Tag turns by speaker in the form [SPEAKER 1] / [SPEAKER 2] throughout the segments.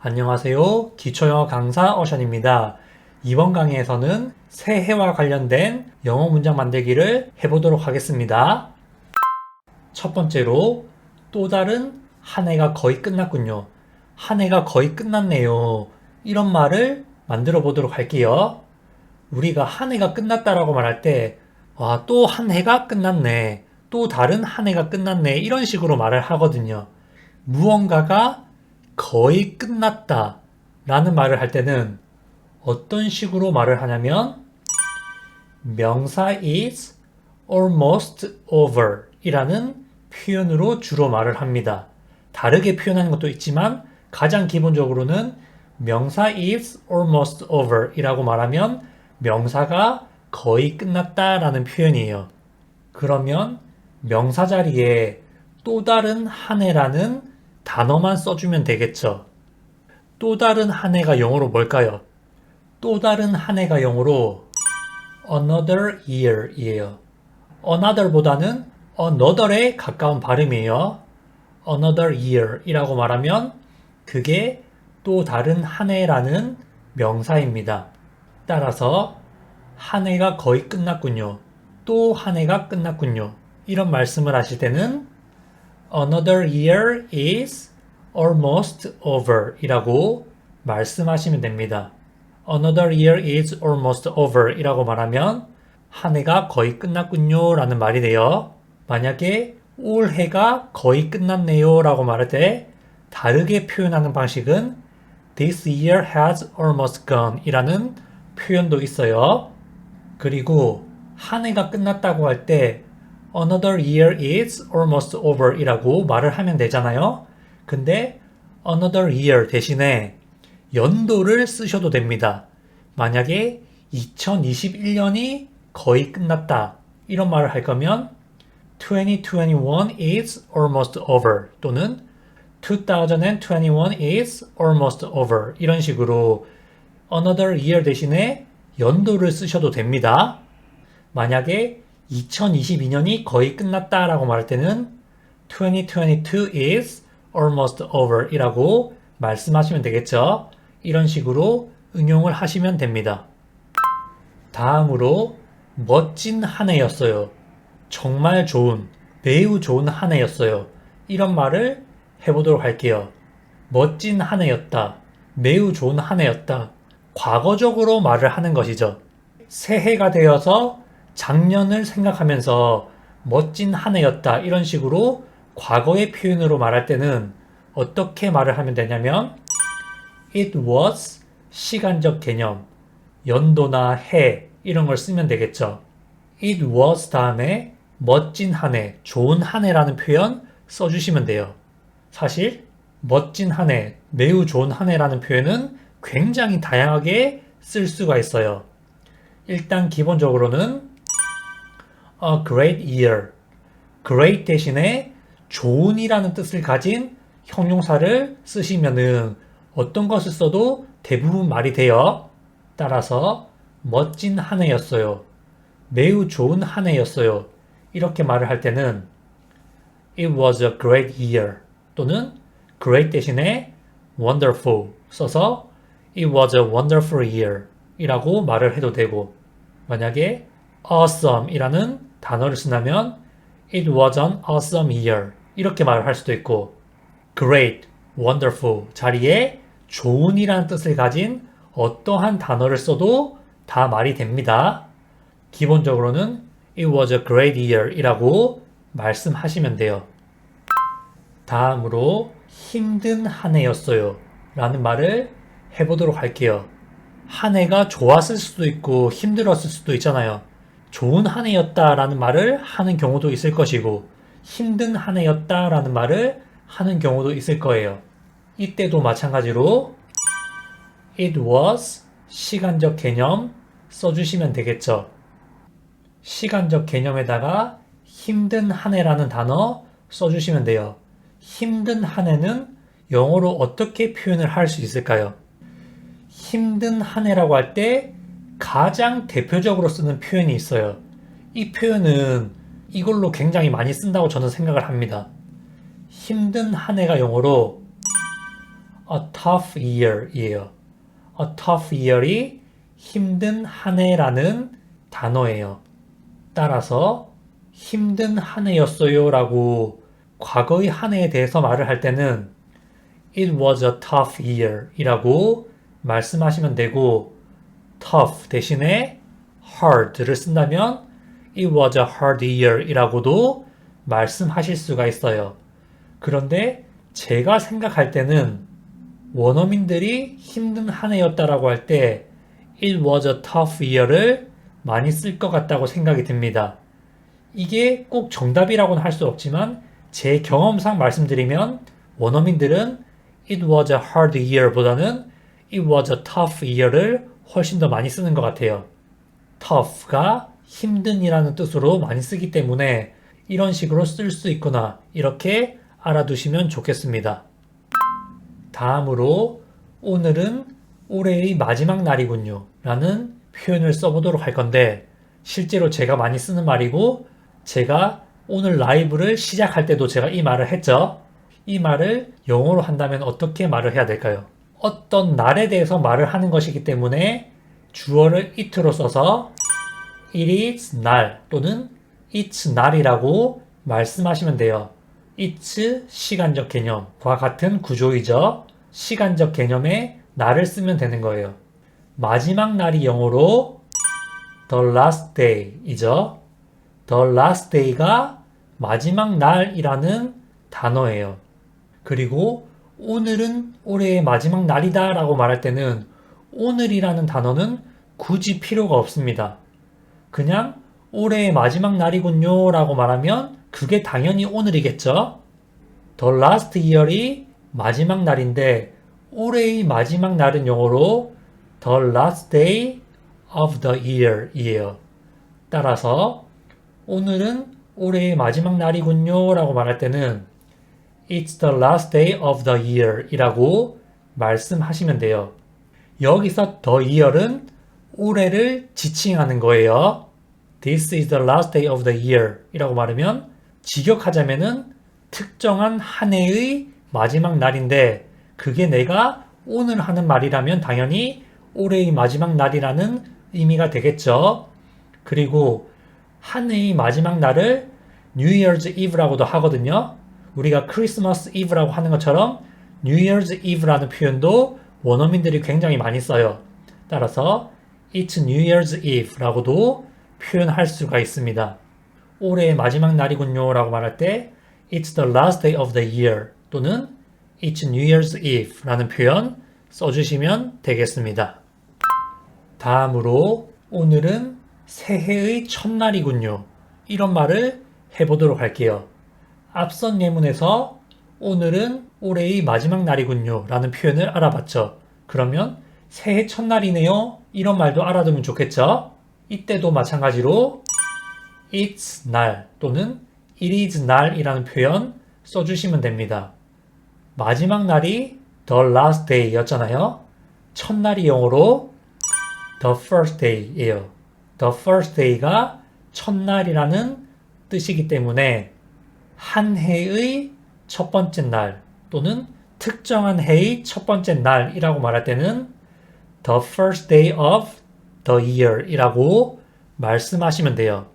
[SPEAKER 1] 안녕하세요. 기초영어 강사 어션입니다. 이번 강의에서는 새해와 관련된 영어 문장 만들기를 해보도록 하겠습니다. 첫 번째로 또 다른 한 해가 거의 끝났군요. 한 해가 거의 끝났네요. 이런 말을 만들어 보도록 할게요. 우리가 한 해가 끝났다라고 말할 때 또 한 해가 끝났네. 또 다른 한 해가 끝났네. 이런 식으로 말을 하거든요. 무언가가 거의 끝났다 라는 말을 할 때는 어떤 식으로 말을 하냐면 명사 is almost over 이라는 표현으로 주로 말을 합니다. 다르게 표현하는 것도 있지만 가장 기본적으로는 명사 is almost over 이라고 말하면 명사가 거의 끝났다 라는 표현이에요. 그러면 명사 자리에 또 다른 한 해라는 단어만 써주면 되겠죠. 또 다른 한 해가 영어로 뭘까요? 또 다른 한 해가 영어로 another year 이에요. another 보다는 another에 가까운 발음이에요. another year 이라고 말하면 그게 또 다른 한 해라는 명사입니다. 따라서 한 해가 거의 끝났군요. 또 한 해가 끝났군요. 이런 말씀을 하실 때는 Another year is almost over 이라고 말씀하시면 됩니다. Another year is almost over 이라고 말하면 한 해가 거의 끝났군요 라는 말이 돼요. 만약에 올해가 거의 끝났네요 라고 말할 때 다르게 표현하는 방식은 This year has almost gone 이라는 표현도 있어요. 그리고 한 해가 끝났다고 할 때 Another year is almost over 이라고 말을 하면 되잖아요. 근데 another year 대신에 연도를 쓰셔도 됩니다. 만약에 2021년이 거의 끝났다 이런 말을 할 거면 2021 is almost over 또는 2021 is almost over 이런 식으로 another year 대신에 연도를 쓰셔도 됩니다. 만약에 2022년이 거의 끝났다라고 말할 때는 2022 is almost over 이라고 말씀하시면 되겠죠. 이런 식으로 응용을 하시면 됩니다. 다음으로 멋진 한 해였어요. 정말 좋은, 매우 좋은 한 해였어요. 이런 말을 해보도록 할게요. 멋진 한 해였다. 매우 좋은 한 해였다. 과거적으로 말을 하는 것이죠. 새해가 되어서 작년을 생각하면서 멋진 한 해였다 이런 식으로 과거의 표현으로 말할 때는 어떻게 말을 하면 되냐면 It was 시간적 개념 연도나 해 이런 걸 쓰면 되겠죠. It was 다음에 멋진 한 해, 좋은 한 해라는 표현 써주시면 돼요. 사실 멋진 한 해, 매우 좋은 한 해라는 표현은 굉장히 다양하게 쓸 수가 있어요. 일단 기본적으로는 a great year. great 대신에 좋은이라는 뜻을 가진 형용사를 쓰시면은 어떤 것을 써도 대부분 말이 돼요. 따라서 멋진 한 해였어요. 매우 좋은 한 해였어요. 이렇게 말을 할 때는 It was a great year 또는 great 대신에 wonderful 써서 It was a wonderful year 이라고 말을 해도 되고 만약에 awesome 이라는 단어를 쓴다면 It was an awesome year 이렇게 말을 할 수도 있고 great, wonderful 자리에 좋은이라는 뜻을 가진 어떠한 단어를 써도 다 말이 됩니다. 기본적으로는 It was a great year 이라고 말씀하시면 돼요. 다음으로 힘든 한 해였어요 라는 말을 해보도록 할게요. 한 해가 좋았을 수도 있고 힘들었을 수도 있잖아요. 좋은 한 해였다라는 말을 하는 경우도 있을 것이고 힘든 한 해였다라는 말을 하는 경우도 있을 거예요. 이때도 마찬가지로 It was 시간적 개념 써주시면 되겠죠. 시간적 개념에다가 힘든 한 해라는 단어 써주시면 돼요. 힘든 한 해는 영어로 어떻게 표현을 할 수 있을까요? 힘든 한 해라고 할 때 가장 대표적으로 쓰는 표현이 있어요. 이 표현은 이걸로 굉장히 많이 쓴다고 저는 생각을 합니다. 힘든 한 해가 영어로 a tough year 이에요. a tough year이 힘든 한 해라는 단어예요. 따라서 힘든 한 해였어요 라고 과거의 한 해에 대해서 말을 할 때는 It was a tough year 이라고 말씀하시면 되고 tough 대신에 hard를 쓴다면 It was a hard year 이라고도 말씀하실 수가 있어요. 그런데 제가 생각할 때는 원어민들이 힘든 한 해였다라고 할 때 It was a tough year를 많이 쓸 것 같다고 생각이 듭니다. 이게 꼭 정답이라고는 할 수 없지만 제 경험상 말씀드리면 원어민들은 It was a hard year 보다는 It was a tough year를 훨씬 더 많이 쓰는 것 같아요. tough가 힘든이라는 뜻으로 많이 쓰기 때문에 이런 식으로 쓸 수 있구나 이렇게 알아두시면 좋겠습니다. 다음으로 오늘은 올해의 마지막 날이군요 라는 표현을 써보도록 할 건데 실제로 제가 많이 쓰는 말이고 제가 오늘 라이브를 시작할 때도 제가 이 말을 했죠. 이 말을 영어로 한다면 어떻게 말을 해야 될까요? 어떤 날에 대해서 말을 하는 것이기 때문에 주어를 it로 써서 it is 날 또는 it's 날이라고 말씀하시면 돼요. it's 시간적 개념과 같은 구조이죠. 시간적 개념에 날을 쓰면 되는 거예요. 마지막 날이 영어로 the last day 이죠. the last day가 마지막 날이라는 단어예요. 그리고 오늘은 올해의 마지막 날이다 라고 말할 때는 오늘이라는 단어는 굳이 필요가 없습니다. 그냥 올해의 마지막 날이군요 라고 말하면 그게 당연히 오늘이겠죠. The last year이 마지막 날인데 올해의 마지막 날은 영어로 The last day of the year 이에요. 따라서 오늘은 올해의 마지막 날이군요 라고 말할 때는 It's the last day of the year 이라고 말씀하시면 돼요. 여기서 the year은 올해를 지칭하는 거예요. This is the last day of the year 이라고 말하면 직역하자면은 특정한 한 해의 마지막 날인데 그게 내가 오늘 하는 말이라면 당연히 올해의 마지막 날이라는 의미가 되겠죠. 그리고 한 해의 마지막 날을 New Year's Eve라고도 하거든요. 우리가 크리스마스 이브라고 하는 것처럼 New Year's Eve라는 표현도 원어민들이 굉장히 많이 써요. 따라서 It's New Year's Eve라고도 표현할 수가 있습니다. 올해의 마지막 날이군요 라고 말할 때 It's the last day of the year 또는 It's New Year's Eve 라는 표현 써주시면 되겠습니다. 다음으로 오늘은 새해의 첫날이군요. 이런 말을 해보도록 할게요. 앞선 예문에서 오늘은 올해의 마지막 날이군요 라는 표현을 알아봤죠. 그러면 새해 첫날이네요. 이런 말도 알아두면 좋겠죠. 이때도 마찬가지로 It's 날 또는 It is 날이라는 표현 써주시면 됩니다. 마지막 날이 the last day 였잖아요. 첫날이 영어로 the first day 예요. the first day가 첫날이라는 뜻이기 때문에 한 해의 첫 번째 날 또는 특정한 해의 첫 번째 날이라고 말할 때는 the first day of the year 이라고 말씀하시면 돼요.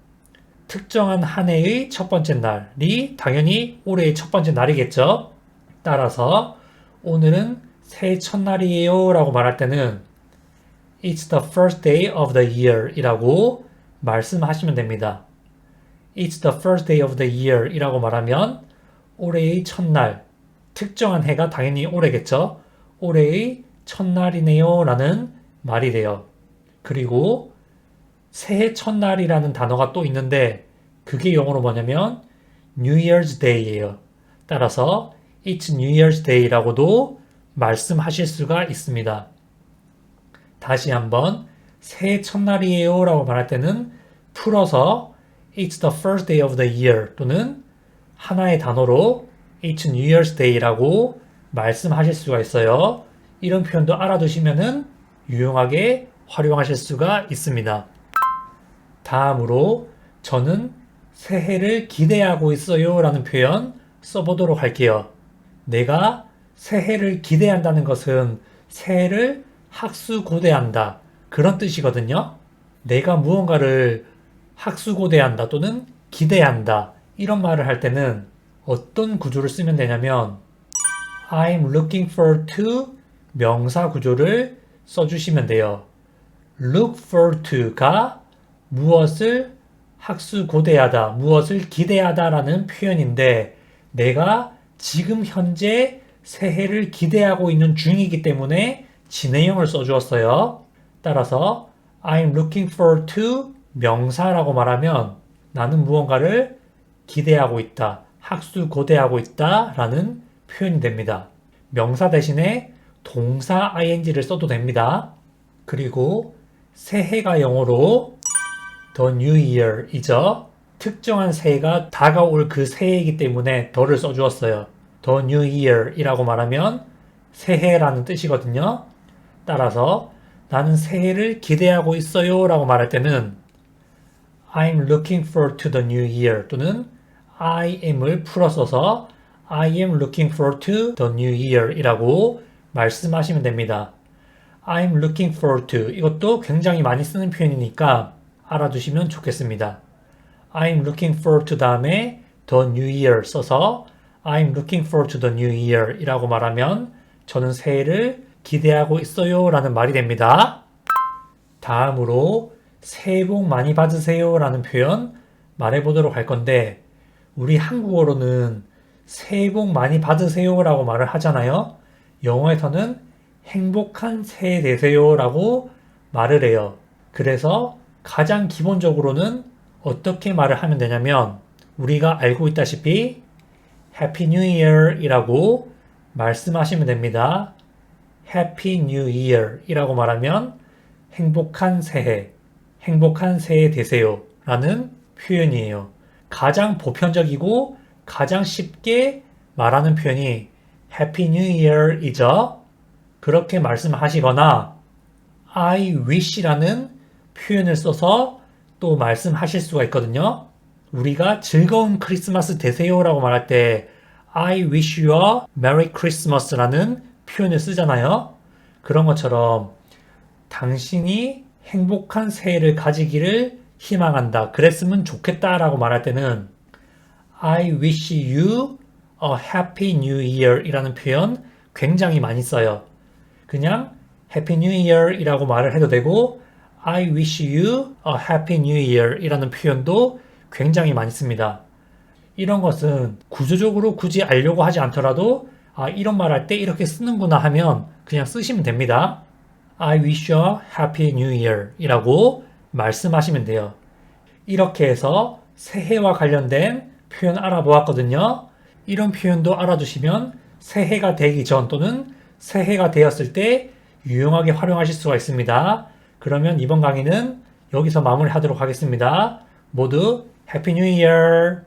[SPEAKER 1] 특정한 한 해의 첫 번째 날이 당연히 올해의 첫 번째 날이겠죠. 따라서 오늘은 새해 첫날이에요 라고 말할 때는 It's the first day of the year 이라고 말씀하시면 됩니다. It's the first day of the year 이라고 말하면 올해의 첫날, 특정한 해가 당연히 올해겠죠. 올해의 첫날이네요 라는 말이 돼요. 그리고 새해 첫날이라는 단어가 또 있는데 그게 영어로 뭐냐면 New Year's Day예요. 따라서 It's New Year's Day라고도 말씀하실 수가 있습니다. 다시 한번 새해 첫날이에요 라고 말할 때는 풀어서 It's the first day of the year 또는 하나의 단어로 It's New Year's Day라고 말씀하실 수가 있어요. 이런 표현도 알아두시면은 유용하게 활용하실 수가 있습니다. 다음으로 저는 새해를 기대하고 있어요 라는 표현 써보도록 할게요. 내가 새해를 기대한다는 것은 새해를 학수고대한다. 그런 뜻이거든요. 내가 무언가를 학수고대한다 또는 기대한다. 이런 말을 할 때는 어떤 구조를 쓰면 되냐면 I'm looking forward to 명사 구조를 써주시면 돼요. look forward to가 무엇을 학수고대하다, 무엇을 기대하다라는 표현인데 내가 지금 현재 새해를 기대하고 있는 중이기 때문에 진행형을 써주었어요. 따라서 I'm looking forward to 명사라고 말하면 나는 무언가를 기대하고 있다, 학수고대하고 있다 라는 표현이 됩니다. 명사 대신에 동사 ing를 써도 됩니다. 그리고 새해가 영어로 The New Year이죠. 특정한 새해가 다가올 그 새해이기 때문에 더를 써주었어요. The New Year이라고 말하면 새해라는 뜻이거든요. 따라서 나는 새해를 기대하고 있어요 라고 말할 때는 I'm looking forward to the new year 또는 I am을 풀어 써서 I am looking forward to the new year 이라고 말씀하시면 됩니다. I'm looking forward to 이것도 굉장히 많이 쓰는 표현이니까 알아두시면 좋겠습니다. I'm looking forward to 다음에 the new year 써서 I'm looking forward to the new year 이라고 말하면 저는 새해를 기대하고 있어요 라는 말이 됩니다. 다음으로 새해 복 많이 받으세요 라는 표현 말해보도록 할 건데 우리 한국어로는 새해 복 많이 받으세요 라고 말을 하잖아요. 영어에서는 행복한 새해 되세요 라고 말을 해요. 그래서 가장 기본적으로는 어떻게 말을 하면 되냐면 우리가 알고 있다시피 Happy New Year 이라고 말씀하시면 됩니다. Happy New Year 이라고 말하면 행복한 새해 되세요 라는 표현이에요. 가장 보편적이고 가장 쉽게 말하는 표현이 Happy New Year 이죠. 그렇게 말씀하시거나 I wish라는 표현을 써서 또 말씀하실 수가 있거든요. 우리가 즐거운 크리스마스 되세요 라고 말할 때 I wish you a Merry Christmas라는 표현을 쓰잖아요. 그런 것처럼 당신이 행복한 새해를 가지기를 희망한다. 그랬으면 좋겠다 라고 말할 때는 I wish you a happy new year 이라는 표현 굉장히 많이 써요. 그냥 Happy New Year 이라고 말을 해도 되고 I wish you a happy new year 이라는 표현도 굉장히 많이 씁니다. 이런 것은 구조적으로 굳이 알려고 하지 않더라도 이런 말 할 때 이렇게 쓰는구나 하면 그냥 쓰시면 됩니다. I wish you a happy new year 이라고 말씀하시면 돼요. 이렇게 해서 새해와 관련된 표현 알아보았거든요. 이런 표현도 알아두시면 새해가 되기 전 또는 새해가 되었을 때 유용하게 활용하실 수가 있습니다. 그러면 이번 강의는 여기서 마무리하도록 하겠습니다. 모두 해피 뉴 이어!